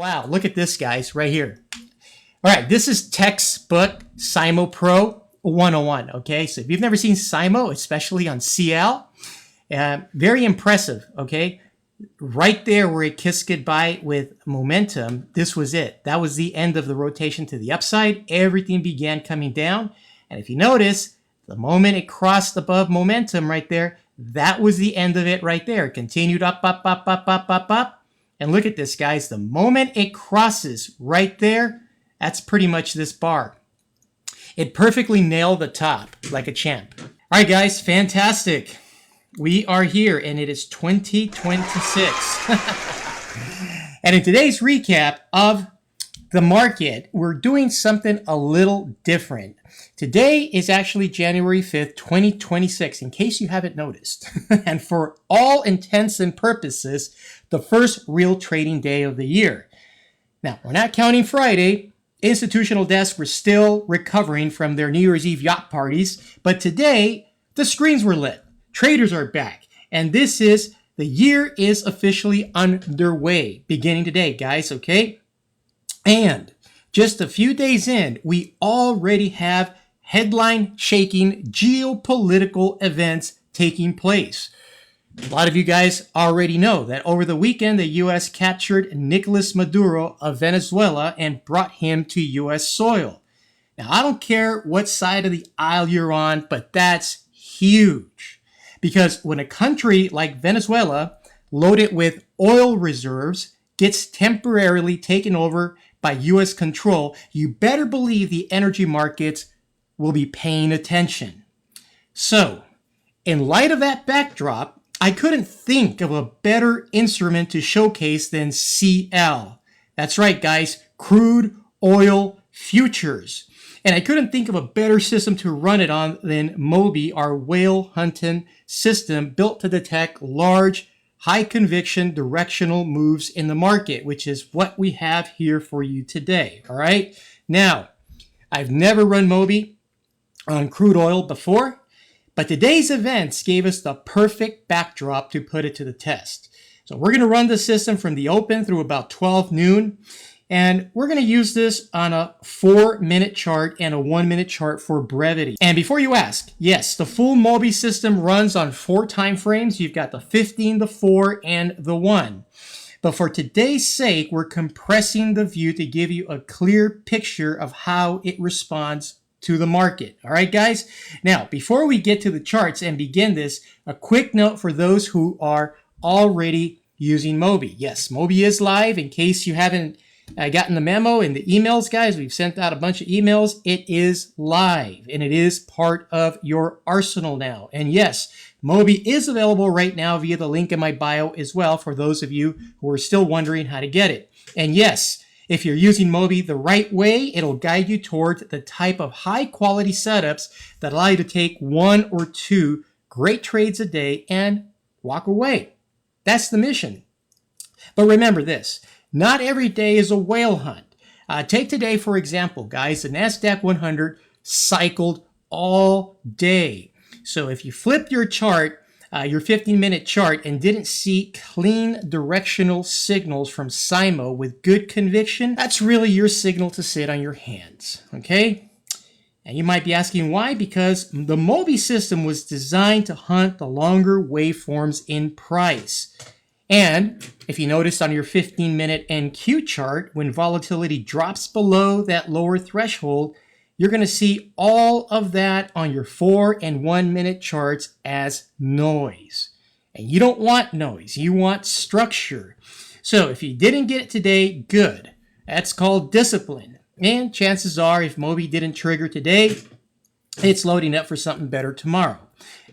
Wow, look at this, guys, right here. All right, this is textbook Simo Pro 101, okay? So if you've never seen Simo, especially on CL, very impressive, okay? Right there where it kissed goodbye with momentum, this was it. That was the end of the rotation to the upside. Everything began coming down. And if you notice, the moment it crossed above momentum right there, that was the end of it right there. It continued up, up, up, up, up, up, up. And look at this, guys. The moment it crosses right there, that's pretty much this bar. It perfectly nailed the top like a champ. All right, guys, fantastic. We are here, and it is 2026. And in today's recap of the market, we're doing something a little different. Today is actually January 5th, 2026, in case you haven't noticed. And for all intents and purposes, the first real trading day of the year. Now, we're not counting Friday. Institutional desks were still recovering from their New Year's Eve yacht parties, but today, the screens were lit. Traders are back, and this is, the year is officially underway, beginning today, guys, okay? And just a few days in, we already have headline-shaking geopolitical events taking place. A lot of you guys already know that over the weekend, the U.S. captured Nicolas Maduro of Venezuela and brought him to U.S. soil. Now, I don't care what side of the aisle you're on, but that's huge. Because when a country like Venezuela, loaded with oil reserves, gets temporarily taken over by U.S. control, you better believe the energy markets will be paying attention. So, in light of that backdrop, I couldn't think of a better instrument to showcase than CL. That's right, guys, crude oil futures. And I couldn't think of a better system to run it on than Moby, our whale hunting system built to detect large, high conviction directional moves in the market, which is what we have here for you today. All right. Now, I've never run Moby on crude oil before, but today's events gave us the perfect backdrop to put it to the test. So we're going to run the system from the open through about 12 noon. And we're going to use this on a 4-minute chart and a 1-minute chart for brevity. And before you ask, yes, the full Moby system runs on 4 time frames. You've got the 15, the 4, and the 1. But for today's sake, we're compressing the view to give you a clear picture of how it responds to the market. All right, guys? Now, before we get to the charts and begin this, a quick note for those who are already using Moby. Yes, Moby is live. In case you haven't gotten the memo in the emails, guys, we've sent out a bunch of emails. It is live, and it is part of your arsenal now. And yes, Moby is available right now via the link in my bio as well for those of you who are still wondering how to get it. And yes, if you're using Moby the right way, it'll guide you toward the type of high-quality setups that allow you to take 1 or 2 great trades a day and walk away. That's the mission. But remember this. Not every day is a whale hunt. Take today, for example, guys. The NASDAQ 100 cycled all day. So if you flipped your chart, your 15-minute chart, and didn't see clean directional signals from Simo with good conviction, that's really your signal to sit on your hands, okay? And you might be asking why? Because the Moby system was designed to hunt the longer waveforms in price. And if you notice on your 15-minute NQ chart, when volatility drops below that lower threshold, you're going to see all of that on your 4 and 1-minute charts as noise. And you don't want noise. You want structure. So if you didn't get it today, good. That's called discipline. And chances are, if Moby didn't trigger today, it's loading up for something better tomorrow.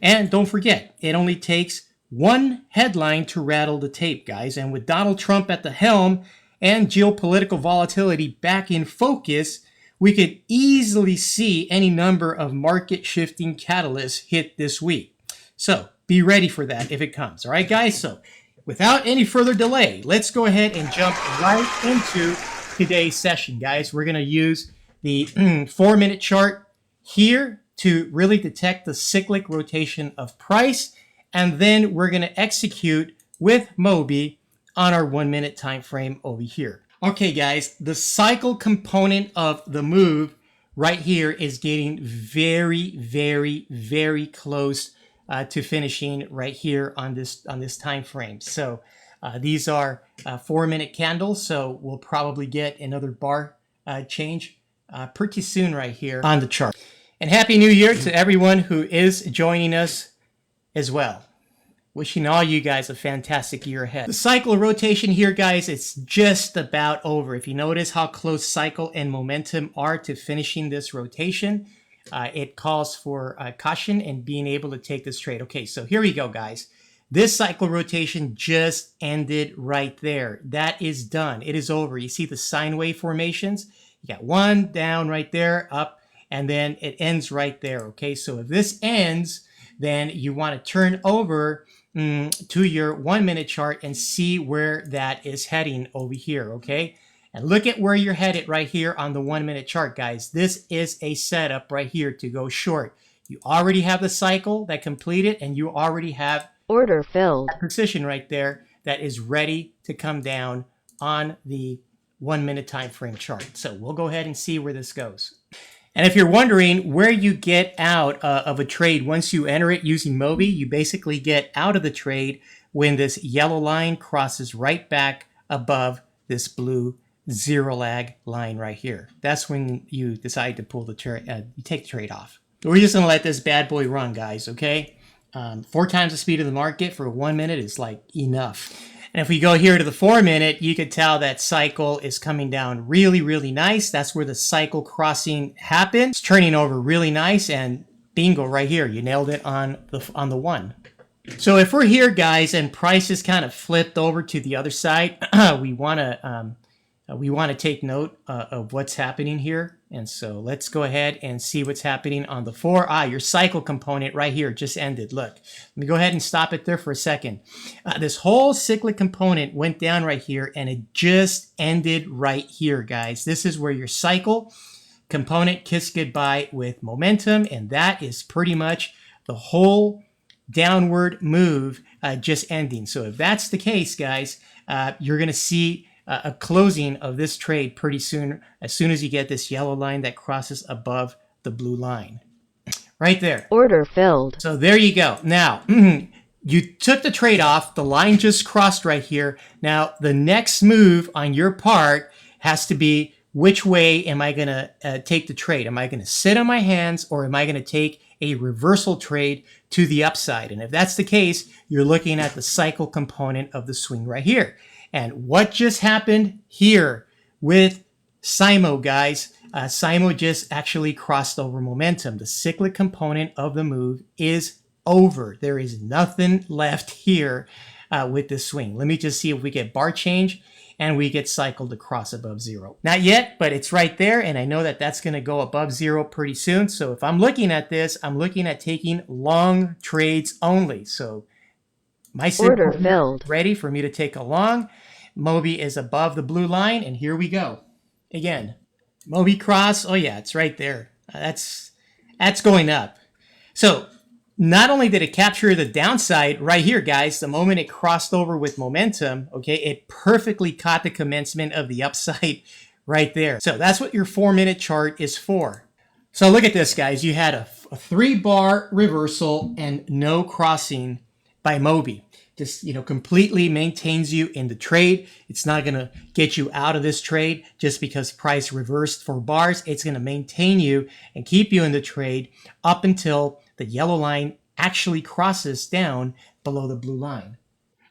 And don't forget, it only takes one headline to rattle the tape, guys. And with Donald Trump at the helm and geopolitical volatility back in focus, we could easily see any number of market-shifting catalysts hit this week. So be ready for that if it comes. All right, guys? So without any further delay, let's go ahead and jump right into today's session, guys. We're going to use the 4-minute chart here to really detect the cyclic rotation of price. And then we're going to execute with Moby on our 1-minute time frame over here. Okay, guys, the cycle component of the move right here is getting very, very, very close to finishing right here on this time frame. So these are 4-minute candles, so we'll probably get another bar change pretty soon right here on the chart. And Happy New Year to everyone who is joining us as well. Wishing all you guys a fantastic year ahead. The cycle rotation here, guys, it's just about over. If you notice how close cycle and momentum are to finishing this rotation, it calls for caution and being able to take this trade. Okay, so here we go, guys. This cycle rotation just ended right there. That is done. It is over. You see the sine wave formations? You got one down right there, up, and then it ends right there. Okay, so if this ends, then you want to turn over to your 1-minute chart and see where that is heading over here, okay? And look at where you're headed right here on the 1-minute chart, guys. This is a setup right here to go short. You already have the cycle that completed, and you already have order filled that position right there that is ready to come down on the 1-minute time frame chart. So we'll go ahead and see where this goes. And if you're wondering where you get out of a trade once you enter it using Moby, you basically get out of the trade when this yellow line crosses right back above this blue zero lag line right here. That's when you decide to pull the trade, you take the trade off. We're just gonna let this bad boy run, guys, okay? 4 times the speed of the market for 1 minute is like enough. And if we go here to the 4-minute, you could tell that cycle is coming down really, really nice. That's where the cycle crossing happened. It's turning over really nice, and bingo right here. You nailed it on the 1. So if we're here, guys, and price is kind of flipped over to the other side, we want to take note of what's happening here. And so let's go ahead and see what's happening on the 4. Your cycle component right here just ended. Look, let me go ahead and stop it there for a second. This whole cyclic component went down right here, and it just ended right here, guys. This is where your cycle component kissed goodbye with momentum, and that is pretty much the whole downward move just ending. So if that's the case, guys, you're going to see a closing of this trade pretty soon, as soon as you get this yellow line that crosses above the blue line. Right there. Order filled. So there you go. Now, you took the trade off. The line just crossed right here. Now, the next move on your part has to be, which way am I going to take the trade? Am I going to sit on my hands, or am I going to take a reversal trade to the upside? And if that's the case, you're looking at the cycle component of the swing right here. And what just happened here with SIMO, guys? SIMO just actually crossed over momentum. The cyclic component of the move is over. There is nothing left here with this swing. Let me just see if we get bar change and we get cycled to cross above 0. Not yet, but it's right there, and I know that that's going to go above 0 pretty soon. So if I'm looking at this, I'm looking at taking long trades only. So my order filled. Ready for me to take a long. Moby is above the blue line, and here we go. Again, Moby cross. Oh yeah, it's right there. That's going up. So not only did it capture the downside right here, guys, the moment it crossed over with momentum, okay, it perfectly caught the commencement of the upside right there. So that's what your 4-minute chart is for. So look at this, guys. You had a 3-bar reversal and no crossing by Moby. Just, completely maintains you in the trade. It's not going to get you out of this trade just because price reversed 4 bars. It's going to maintain you and keep you in the trade up until the yellow line actually crosses down below the blue line.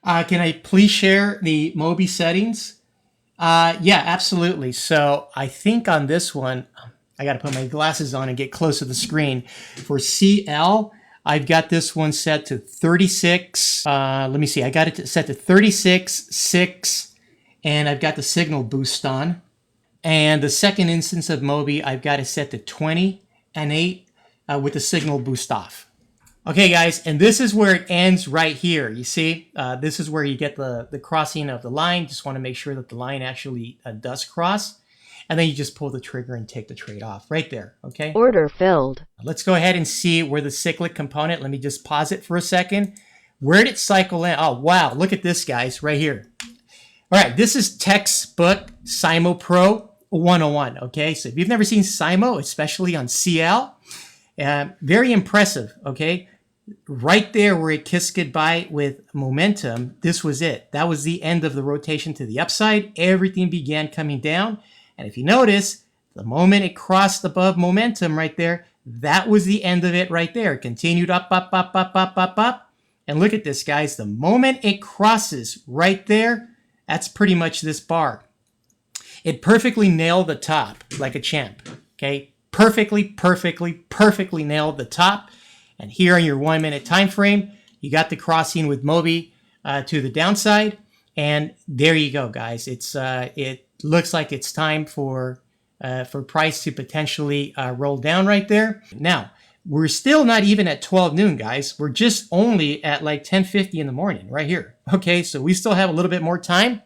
Can I please share the Moby settings? Yeah, absolutely. So I think on this one, I got to put my glasses on and get close to the screen. For CL, I've got this one set to 36. Let me see. I got it set to 36, 6, and I've got the signal boost on. And the second instance of Moby, I've got it set to 20 and 8 with the signal boost off. Okay, guys, and this is where it ends right here. You see, this is where you get the crossing of the line. Just want to make sure that the line actually does cross. And then you just pull the trigger and take the trade off right there, okay? Order filled. Let's go ahead and see where the cyclic component, let me just pause it for a second. Where did it cycle in? Oh, wow, look at this, guys, right here. All right, this is textbook Simo Pro 101, okay? So if you've never seen Simo, especially on CL, very impressive, okay? Right there where it kissed goodbye with momentum, this was it. That was the end of the rotation to the upside. Everything began coming down. And if you notice, the moment it crossed above momentum right there, that was the end of it right there. It continued up, up, up, up, up, up, up. And look at this, guys. The moment it crosses right there, that's pretty much this bar. It perfectly nailed the top like a champ, okay? Perfectly nailed the top. And here on your 1 minute time frame, you got the crossing with Moby to the downside. And there you go, guys. It looks like it's time for price to potentially roll down right there. Now, we're still not even at 12 noon, guys. We're just only at like 10:50 in the morning right here. Okay, so we still have a little bit more time.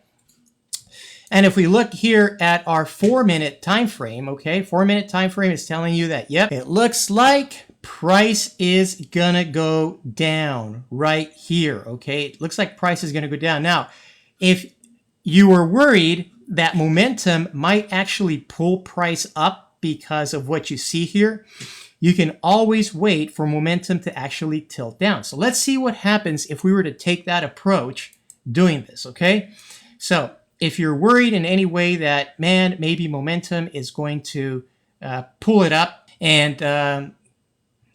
And if we look here at our 4 minute time frame, okay, 4 minute time frame is telling you that, yep, it looks like price is gonna go down right here, okay? It looks like price is gonna go down. Now, if you were worried that momentum might actually pull price up because of what you see here, you can always wait for momentum to actually tilt down. So let's see what happens if we were to take that approach doing this, okay? So if you're worried in any way that, man, maybe momentum is going to pull it up and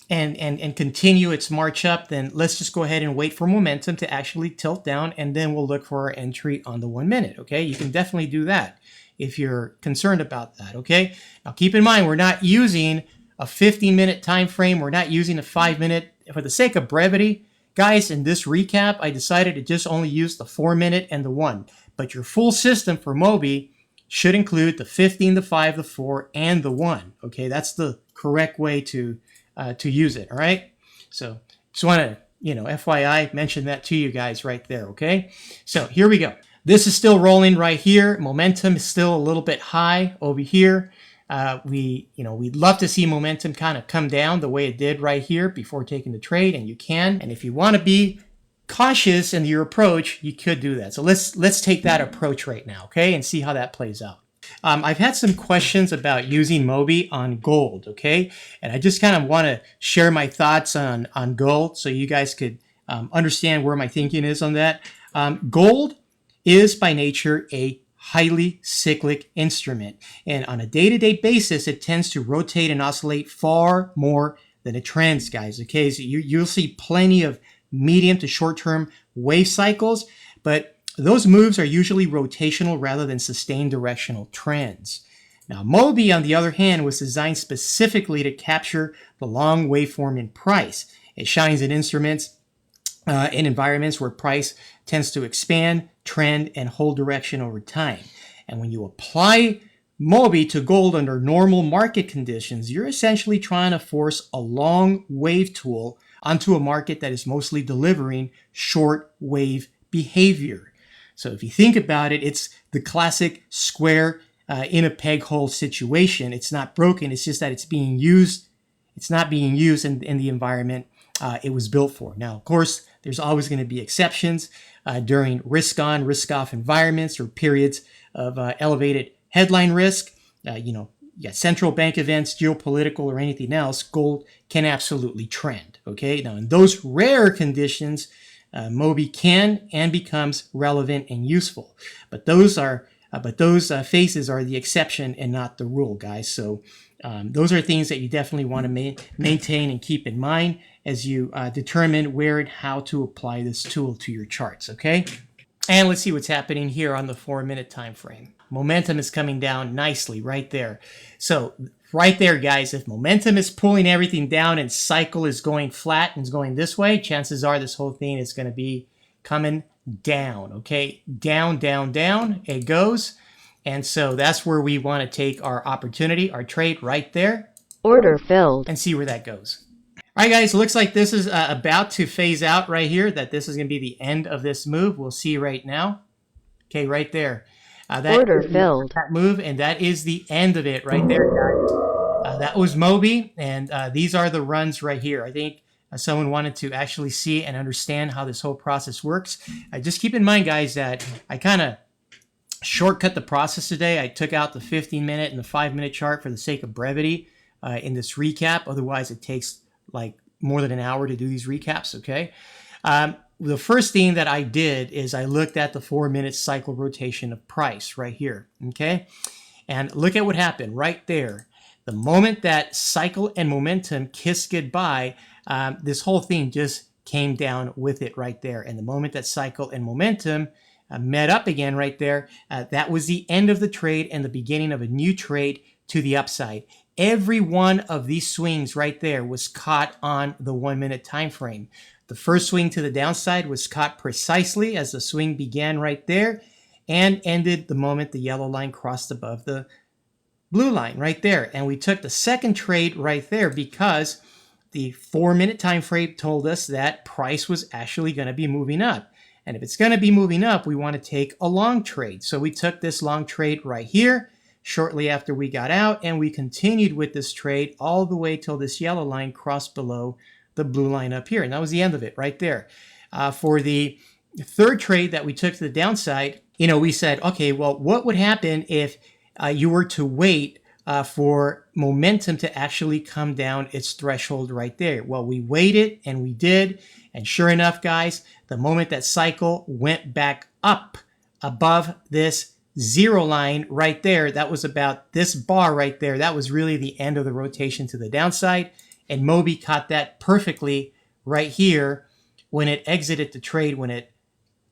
continue its march up, then let's just go ahead and wait for momentum to actually tilt down, and then we'll look for our entry on the 1 minute, okay? You can definitely do that if you're concerned about that, okay? Now keep in mind, we're not using a 15-minute time frame. We're not using a 5-minute. For the sake of brevity, guys, in this recap, I decided to just only use the 4 minute and the 1. But your full system for Moby should include the 15, the 5, the 4, and the 1, okay? That's the correct way to use it, all right? So just want to, FYI, mention that to you guys right there, okay? So here we go. This is still rolling right here. Momentum is still a little bit high over here. We'd love to see momentum kind of come down the way it did right here before taking the trade, and you can. And if you want to be cautious in your approach, you could do that. So let's take that approach right now, okay, and see how that plays out. I've had some questions about using Moby on gold, okay? And I just kind of want to share my thoughts on gold so you guys could understand where my thinking is on that. Gold is by nature a highly cyclic instrument. And on a day-to-day basis, it tends to rotate and oscillate far more than it trends, guys, okay? So you'll see plenty of medium to short-term wave cycles, but those moves are usually rotational rather than sustained directional trends. Now, Moby, on the other hand, was designed specifically to capture the long waveform in price. It shines in instruments in environments where price tends to expand, trend, and hold direction over time. And when you apply Moby to gold under normal market conditions, you're essentially trying to force a long wave tool onto a market that is mostly delivering short wave behavior. So if you think about it, it's the classic square in a peg hole situation. It's not broken. It's just that it's being used. It's not being used in the environment it was built for. Now, of course, there's always going to be exceptions during risk-on, risk-off environments or periods of elevated headline risk. Central bank events, geopolitical, or anything else, gold can absolutely trend. Okay, now in those rare conditions, Moby can and becomes relevant and useful. But those phases are the exception and not the rule, guys. So those are things that you definitely want to maintain and keep in mind as you determine where and how to apply this tool to your charts. Okay, and let's see what's happening here on the 4 minute time frame. Momentum is coming down nicely right there. So right there, guys, if momentum is pulling everything down and cycle is going flat and is going this way, chances are this whole thing is going to be coming down, okay? Down, down, down, it goes. And so that's where we want to take our opportunity, our trade right there. Order filled. And see where that goes. All right, guys, it looks like this is about to phase out right here, that this is going to be the end of this move. We'll see right now. Okay, right there. Order filled. That move, and that is the end of it right there, guys. That was Moby, and these are the runs right here. I think someone wanted to actually see and understand how this whole process works. Just keep in mind, guys, that I kind of shortcut the process today. I took out the 15-minute and the 5-minute chart for the sake of brevity in this recap. Otherwise, it takes like more than an hour to do these recaps, okay? The first thing that I did is I looked at the 4-minute cycle rotation of price right here, okay? And look at what happened right there. The moment that cycle and momentum kissed goodbye, this whole thing just came down with it right there. And the moment that cycle and momentum met up again right there, that was the end of the trade and the beginning of a new trade to the upside. Every one of these swings right there was caught on the 1-minute time frame. The first swing to the downside was caught precisely as the swing began right there and ended the moment the yellow line crossed above the blue line right there. And we took the second trade right there because the 4-minute time frame told us that price was actually going to be moving up. And if it's going to be moving up, we want to take a long trade. So we took this long trade right here shortly after we got out, and we continued with this trade all the way till this yellow line crossed below the blue line up here. And that was the end of it right there. For the third trade that we took to the downside, we said, okay, well, what would happen if you were to wait for momentum to actually come down its threshold right there? Well, we waited and we did. And sure enough, guys, the moment that cycle went back up above this zero line right there, that was about this bar right there. That was really the end of the rotation to the downside. And Moby caught that perfectly right here when it exited the trade, when it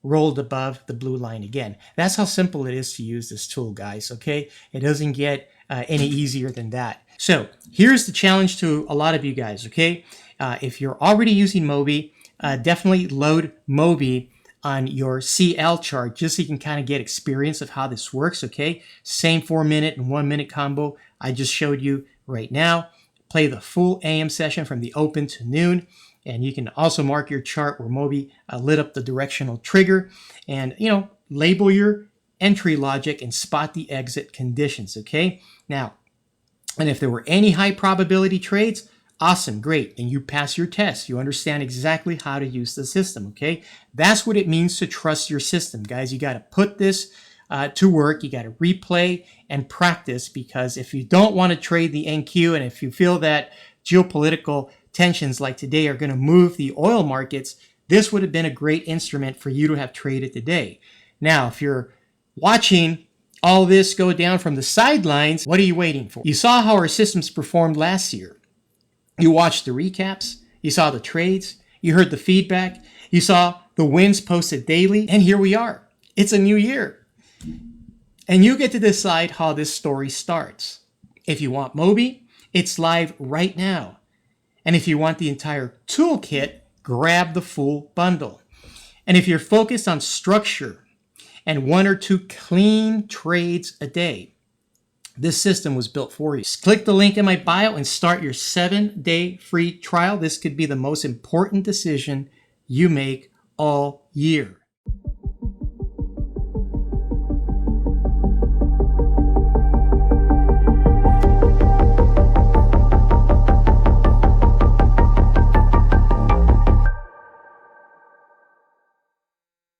rolled above the blue line again. That's how simple it is to use this tool, guys, okay? It doesn't get any easier than that. So here's the challenge to a lot of you guys, okay? If you're already using Moby, definitely load Moby on your CL chart just so you can kind of get experience of how this works, okay? Same 4-minute and 1-minute combo I just showed you right now. Play the full AM session from the open to noon. And you can also mark your chart where Moby lit up the directional trigger and, label your entry logic and spot the exit conditions, okay? Now, and if there were any high probability trades, awesome, great. And you pass your test. You understand exactly how to use the system, okay? That's what it means to trust your system, guys. You got to put this to work. You got to replay and practice, because if you don't want to trade the NQ and if you feel that geopolitical tensions like today are going to move the oil markets, this would have been a great instrument for you to have traded today. Now, if you're watching all this go down from the sidelines, what are you waiting for? You saw how our systems performed last year. You watched the recaps, you saw the trades, you heard the feedback, you saw the wins posted daily, and here we are. It's a new year. And you get to decide how this story starts. If you want Moby, it's live right now. And if you want the entire toolkit, grab the full bundle. And if you're focused on structure and 1 or 2 clean trades a day, this system was built for you. Just click the link in my bio and start your 7-day free trial. This could be the most important decision you make all year.